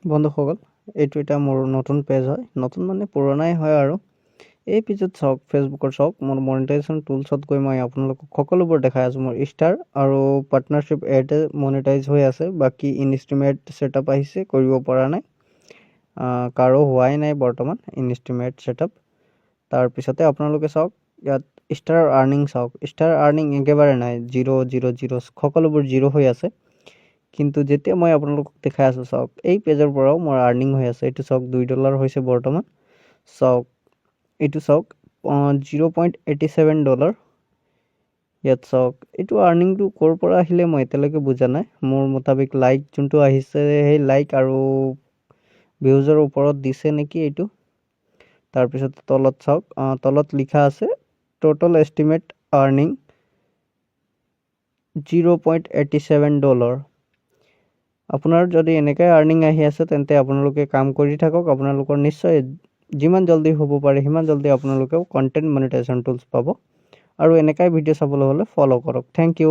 বন্ধুসকল, এইটো এটা মোৰ নতুন পেজ হয়, নতুন মানে পুৰণাই হয় আৰু এই পেজত চাওক, ফেচবুকৰ চাওক, মোৰ মনিটাইজেশ্যন টুলছত গৈ মই আপোনালোকক সকলোবোৰ দেখাই আছোঁ। মোৰ ষ্টাৰ আৰু পাৰ্টনাৰশ্বিপ এড মনিটাইজ হৈ আছে, বাকী ইনষ্টিমেট ছেটআপ আহিছে, কৰিব পৰা নাই, কাৰো হোৱাই নাই বৰ্তমান ইনষ্টিমেট ছেটআপ। তাৰপিছতে আপোনালোকে চাওক, ইয়াত ষ্টাৰ আৰ্নিং চাওক, ষ্টাৰ আৰ্নিং একেবাৰে নাই, 0 সকলোবোৰ 0 হৈ আছে। কিন্তু যেতিয়া মই আপোনালোকক দেখাই আছোঁ চাওক, এই পেজৰ পৰাও মোৰ আৰ্নিং হৈ আছে। এইটো চাওক, $2 হৈছে বৰ্তমান। চাওক, এইটো চাওক, $0.87। ইয়াত চাওক, এইটো আৰ্নিংটো ক'ৰ পৰা আহিলে মই এতিয়ালৈকে বুজা নাই। মোৰ মোতাবিক লাইক যোনটো আহিছে, সেই লাইক আৰু ভিউজৰ ওপৰত দিছে নেকি এইটো। তাৰপিছত তলত চাওক, তলত লিখা আছে টোটেল এষ্টিমেট আৰ্নিং $0.87। আপোনাৰ যদি এনেকৈ আৰ্নিং আহি আছে, তেন্তে আপোনালোকে কাম কৰি থাকক। আপোনালোকৰ নিশ্চয় যিমান জল্দি হ'ব পাৰে সিমান জল্দি আপোনালোকেও কণ্টেণ্ট মনিটাইজেশ্যন টুলছ পাব। আৰু এনেকৈ ভিডিঅ' চাবলৈ হ'লে ফ'ল' কৰক। Thank U.